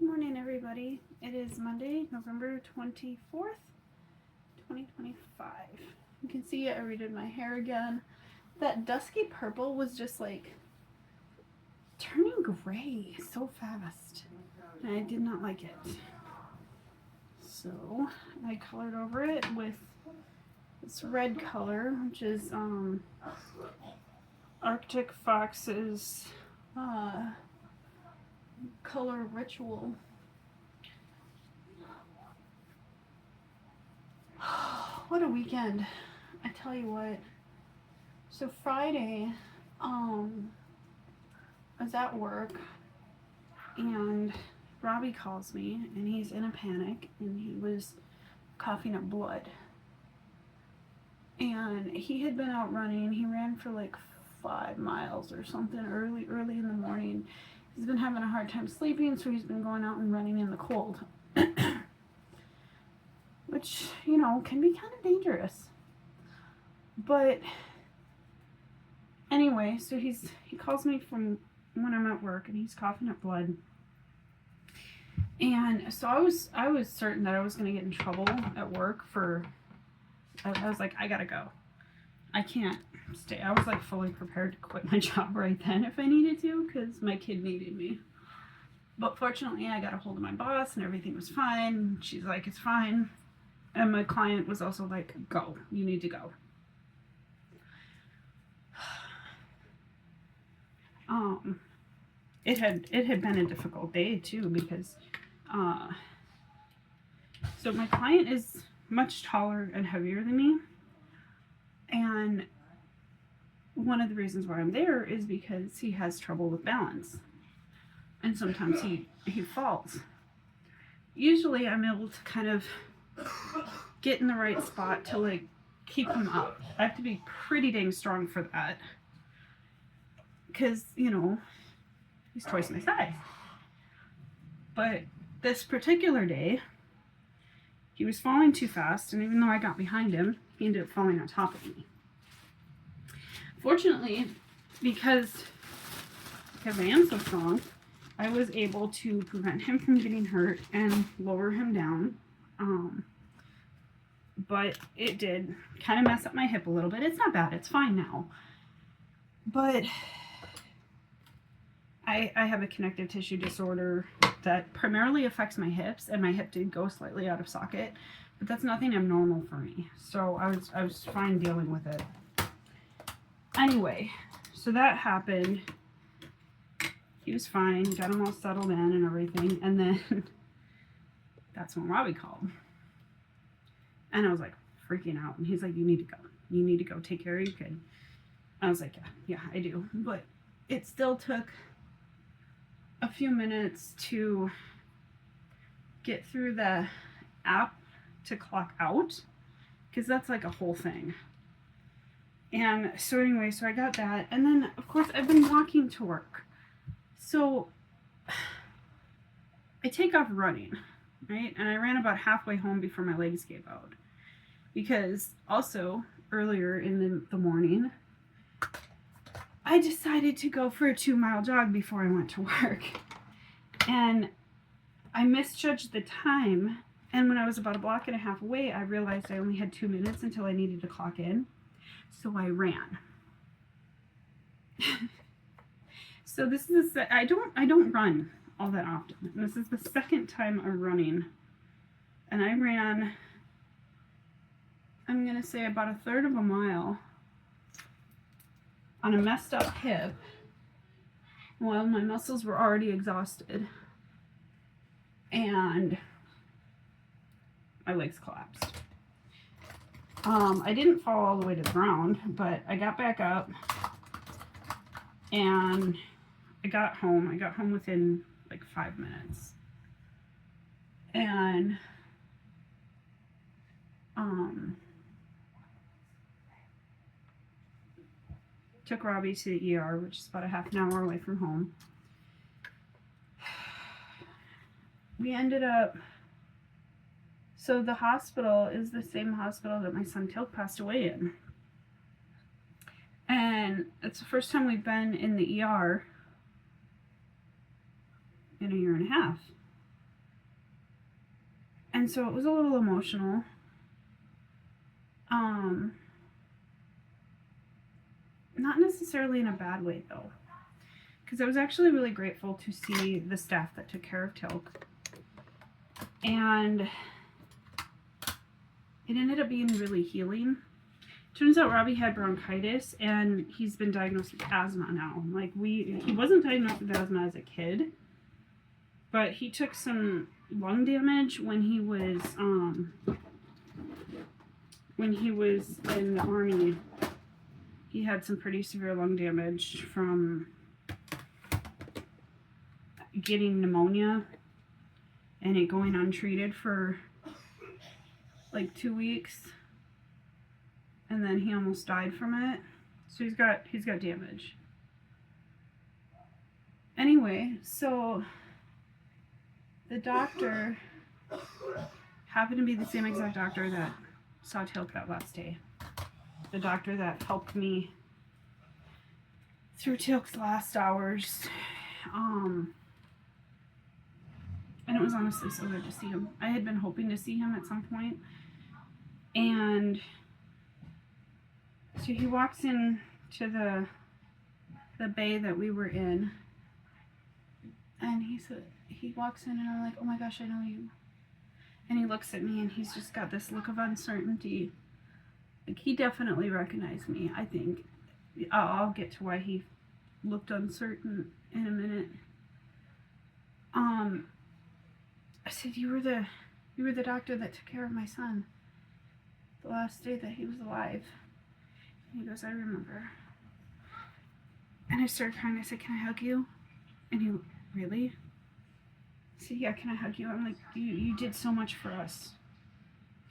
Morning, everybody. It is Monday, November 24th, 2025. You can see I redid my hair again. That dusky purple was just like turning gray so fast, and I did not like it. So I colored over it with this red color, which is Arctic Fox's color ritual. What a weekend. I tell you what. So Friday, I was at work and Robbie calls me and he's in a panic and he was coughing up blood. And he had been out running. He ran for like 5 miles or something early in the morning. He's been having a hard time sleeping, so he's been going out and running in the cold. Which, you know, can be kind of dangerous. But anyway, so he calls me from when I'm at work and he's coughing up blood. And so I was certain that I was going to get in trouble at work for, I was like, I gotta go. I can't stay. I was like fully prepared to quit my job right then if I needed to, because my kid needed me. But fortunately, I got a hold of my boss and everything was fine. She's like, it's fine. And my client was also like, go, you need to go. It had been a difficult day too, because so my client is much taller and heavier than me, and one of the reasons why I'm there is because he has trouble with balance, and sometimes he falls. Usually I'm able to kind of get in the right spot to like keep him up. I have to be pretty dang strong for that, because, you know, he's twice my size. But this particular day, he was falling too fast, and even though I got behind him, he ended up falling on top of me. Fortunately, because I am so strong, I was able to prevent him from getting hurt and lower him down. But it did kind of mess up my hip a little bit. It's not bad. It's fine now. But I have a connective tissue disorder that primarily affects my hips, and my hip did go slightly out of socket, but that's nothing abnormal for me. So I was fine dealing with it. Anyway, so that happened. He was fine, got him all settled in and everything, and then that's when Robbie called. And I was like freaking out, and he's like, you need to go. You need to go take care of your kid. I was like, yeah, I do. But it still took a few minutes to get through the app to clock out, because that's like a whole thing. And so anyway, so I got that, and then of course I've been walking to work. So I take off running, right? And I ran about halfway home before my legs gave out, because also earlier in the morning I decided to go for a 2-mile jog before I went to work, and I misjudged the time, and when I was about a block and a half away, I realized I only had 2 minutes until I needed to clock in, so I ran. So this is I don't run all that often, and this is the second time I'm running, and I ran, I'm gonna say about a third of a mile on a messed up hip while my muscles were already exhausted and my legs collapsed. I didn't fall all the way to the ground, but I got back up and I got home. I got home within like 5 minutes. And took Robbie to the ER, which is about a half an hour away from home. We ended up, so the hospital is the same hospital that my son Tilk passed away in. And it's the first time we've been in the ER in a year and a half. And so it was a little emotional. Not necessarily in a bad way though, because I was actually really grateful to see the staff that took care of Tilk. And it ended up being really healing. Turns out Robbie had bronchitis, and he's been diagnosed with asthma now. Like, he wasn't diagnosed with asthma as a kid, but he took some lung damage when he was in the Army. He had some pretty severe lung damage from getting pneumonia and it going untreated for like 2 weeks, and then he almost died from it. So he's got damage. Anyway, so the doctor happened to be the same exact doctor that saw Tilk that last day. The doctor that helped me through Tilk's last hours. And it was honestly so good to see him. I had been hoping to see him at some point. And so he walks in to the bay that we were in. And he walks in and I'm like, oh my gosh, I know you. And he looks at me and he's just got this look of uncertainty. Like, he definitely recognized me, I think. I'll get to why he looked uncertain in a minute. I said, you were the doctor that took care of my son the last day that he was alive. And he goes, I remember. And I started crying. I said, can I hug you? And he, really? I said, yeah, can I hug you? I'm like, you did so much for us.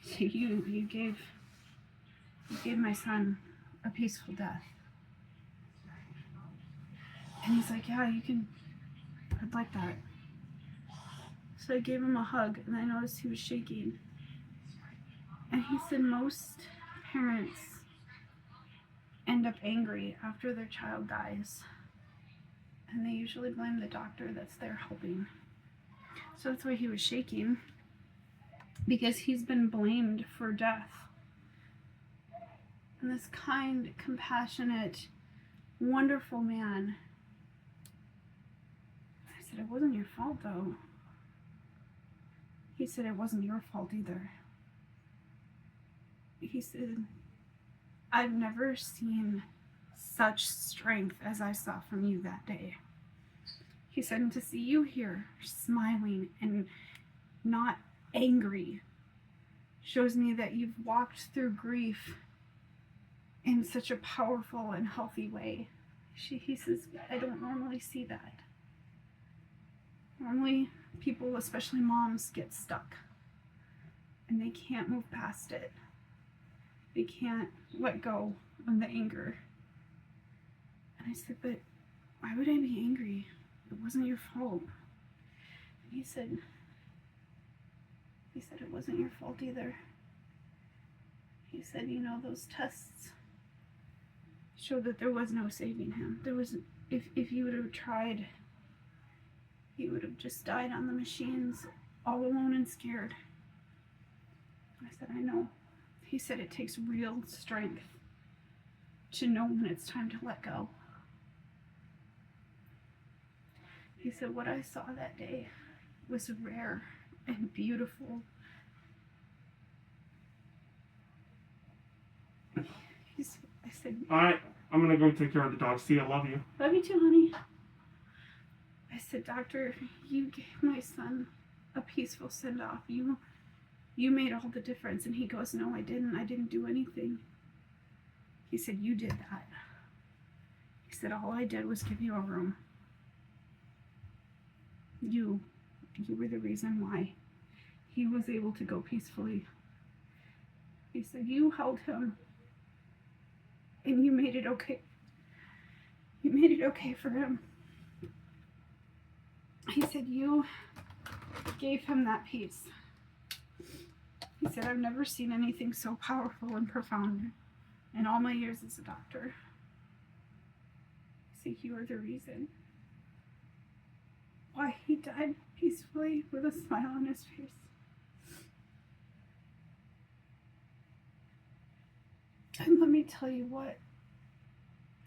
So you gave my son a peaceful death. And he's like, yeah, I'd like that. So I gave him a hug, and I noticed he was shaking. And he said most parents end up angry after their child dies. And they usually blame the doctor that's there helping. So that's why he was shaking, because he's been blamed for death. And this kind, compassionate, wonderful man. I said, it wasn't your fault though. He said, it wasn't your fault either. He said, I've never seen such strength as I saw from you that day. He said, and to see you here smiling and not angry shows me that you've walked through grief in such a powerful and healthy way. He says, I don't normally see that. Normally, people, especially moms, get stuck and they can't move past it. They can't let go of the anger. And I said, but why would I be angry? It wasn't your fault. And he said, it wasn't your fault either. He said, you know, those tests showed that there was no saving him. There was, if you would have tried, he would have just died on the machines, all alone and scared. I said, I know. He said it takes real strength to know when it's time to let go. He said, what I saw that day was rare and beautiful. I said, all right, I'm going to go take care of the dog. See, I love you. Love you too, honey. I said, doctor, you gave my son a peaceful send-off. You made all the difference. And he goes, no, I didn't. I didn't do anything. He said, you did that. He said, all I did was give you a room. You were the reason why he was able to go peacefully. He said, you held him and you made it okay. You made it okay for him. He said, you gave him that peace. He said, I've never seen anything so powerful and profound in all my years as a doctor. He said, you are the reason why he died peacefully with a smile on his face. And let me tell you what,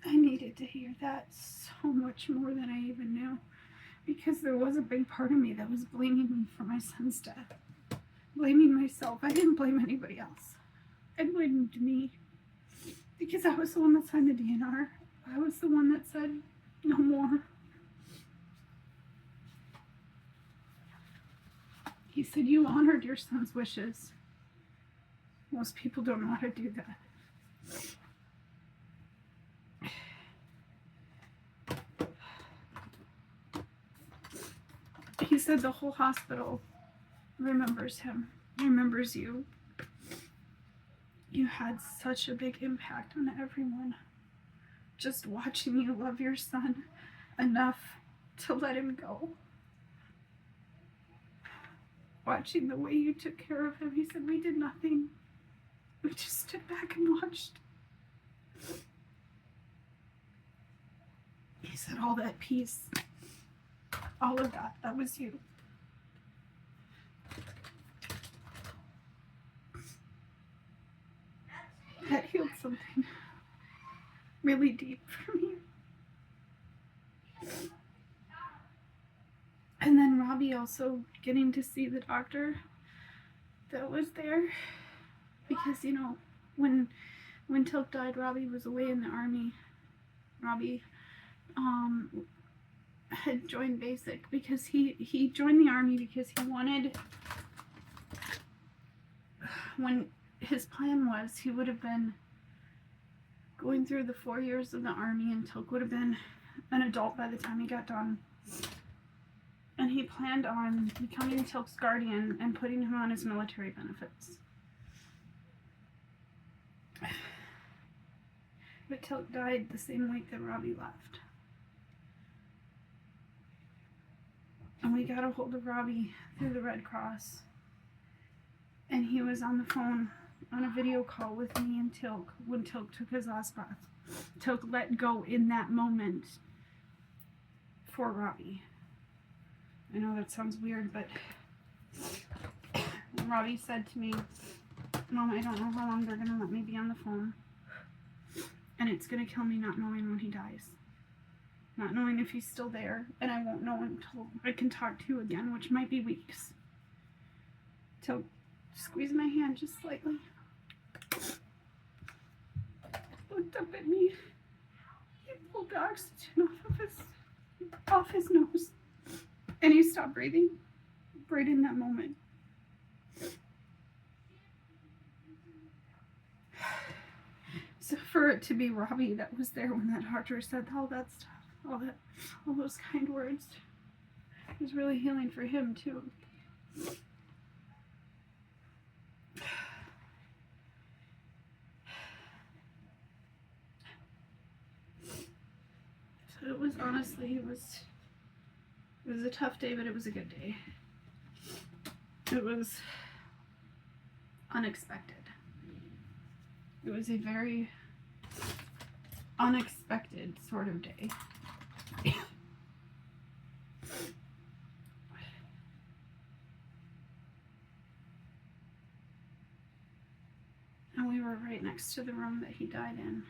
I needed to hear that so much more than I even knew. Because there was a big part of me that was blaming me for my son's death. Blaming myself. I didn't blame anybody else. I blamed me. Because I was the one that signed the DNR. I was the one that said, no more. He said, you honored your son's wishes. Most people don't know how to do that. He said the whole hospital remembers him, remembers you. You had such a big impact on everyone. Just watching you love your son enough to let him go. Watching the way you took care of him. He said, we did nothing. We just stood back and watched. He said, all that peace, all of that, that was you. That healed something really deep for me. And then Robbie also getting to see the doctor that was there. Because, you know, when Tilk died, Robbie was away in the army. Robbie had joined basic because he joined the army because he wanted, when his plan was, he would have been going through the 4 years of the army, and Tilk would have been an adult by the time he got done. And he planned on becoming Tilk's guardian and putting him on his military benefits. But Tilk died the same week that Robbie left. And we got a hold of Robbie through the Red Cross. And he was on the phone on a video call with me and Tilk when Tilk took his last breath. Tilk let go in that moment for Robbie. I know that sounds weird, but Robbie said to me, Mom, I don't know how long they're going to let me be on the phone. And it's going to kill me not knowing when he dies. Not knowing if he's still there. And I won't know until I can talk to you again, which might be weeks. Tilk squeezed my hand just slightly. Looked up at me. He pulled the oxygen off his nose. And he stopped breathing right in that moment. So for it to be Robbie that was there when that doctor said all that stuff, all those kind words, it was really healing for him too. So it was honestly, it was a tough day, but it was a good day. It was unexpected. It was a very unexpected sort of day. And we were right next to the room that he died in.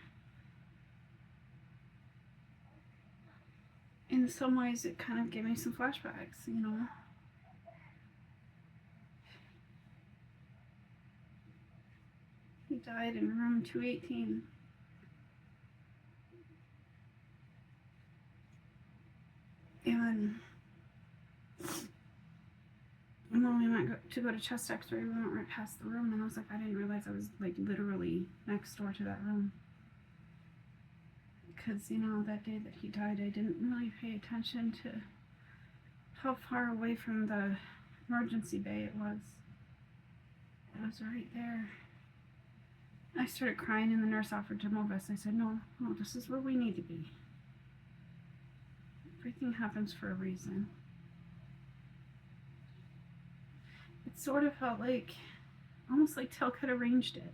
In some ways, it kind of gave me some flashbacks, you know. He died in room 218. And when we went to go to chest x-ray, we went right past the room, and I was like, I didn't realize I was like literally next door to that room. Because, you know, that day that he died, I didn't really pay attention to how far away from the emergency bay it was. It was right there. I started crying, and the nurse offered to move us. I said, no, this is where we need to be. Everything happens for a reason. It sort of felt like, almost like Tilk had arranged it.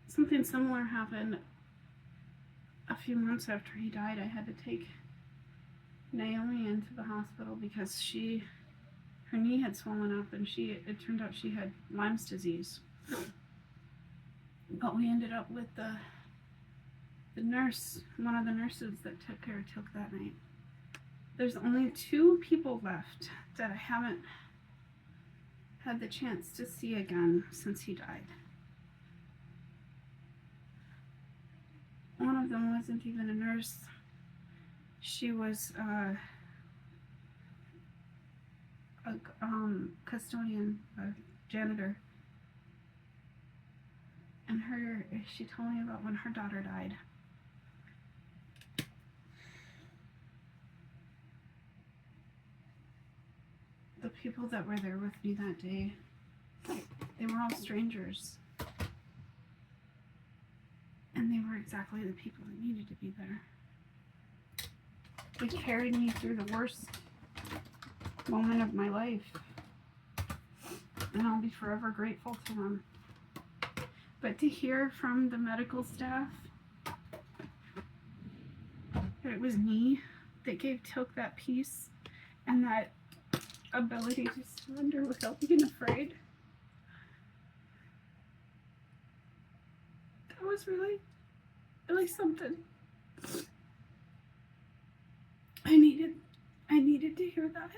Something similar happened a few months after he died. I had to take Naomi into the hospital because her knee had swollen up, and it turned out she had Lyme's disease. But we ended up with the nurse, one of the nurses that took care of Tilk that night. There's only 2 people left that I haven't had the chance to see again since he died. One of them wasn't even a nurse. She was a custodian, a janitor. And she told me about when her daughter died. The people that were there with me that day, they were all strangers. And they were exactly the people that needed to be there. They carried me through the worst moment of my life. And I'll be forever grateful to them. But to hear from the medical staff that it was me that gave Tilk that peace and that ability to surrender without being afraid, that was really, really something. I needed to hear that.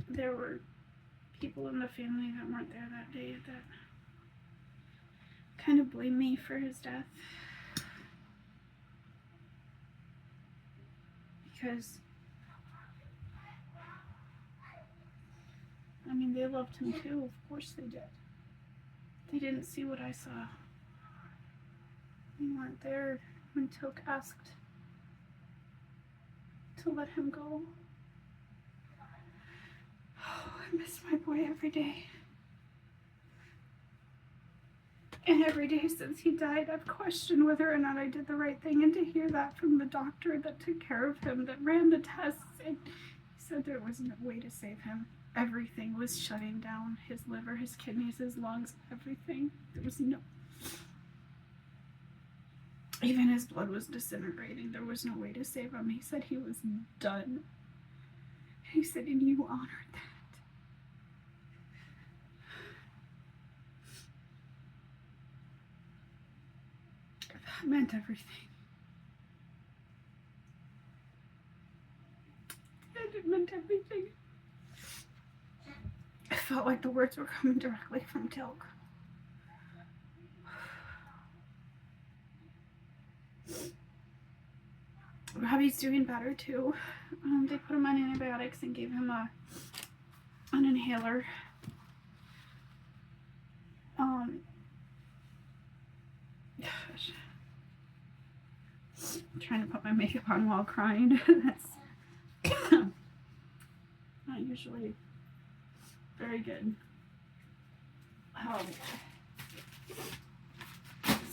There were people in the family that weren't there that day that kind of blamed me for his death. Because, I mean, they loved him too. Of course they did. They didn't see what I saw. They weren't there when Tilk asked to let him go. Oh, I miss my boy every day. And every day since he died, I've questioned whether or not I did the right thing. And to hear that from the doctor that took care of him, that ran the tests, and he said there was no way to save him. Everything was shutting down. His liver, his kidneys, his lungs, everything. There was no... Even his blood was disintegrating. There was no way to save him. He said he was done. He said, and you honored that. That meant everything. It meant everything. I felt like the words were coming directly from Tilk. Robbie's doing better too. They put him on antibiotics and gave him an inhaler. Gosh. I'm trying to put my makeup on while crying. That's not usually very good.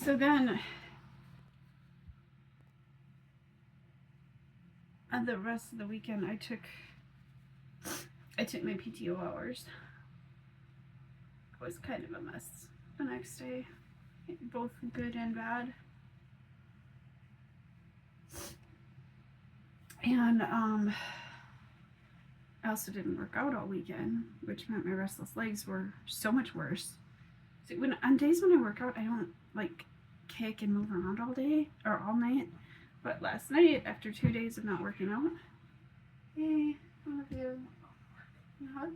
So then, the rest of the weekend, I took my PTO hours. It was kind of a mess the next day, both good and bad. And I also didn't work out all weekend, which meant my restless legs were so much worse. So on days when I work out, I don't like kick and move around all day or all night. But last night, after 2 days of not working out, hey, I love you. You hug?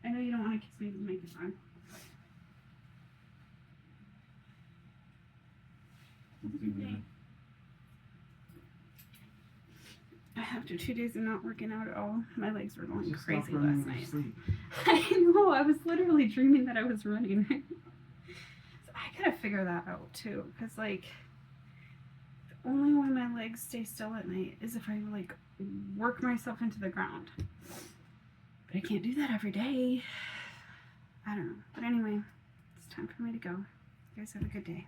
I know you don't want to kiss me with makeup on. After 2 days of not working out at all, my legs were going crazy last night. I know, I was literally dreaming that I was running. So I gotta figure that out too, because like, the only way my legs stay still at night is if I like work myself into the ground. But I can't do that every day. I don't know. But anyway, it's time for me to go. You guys have a good day.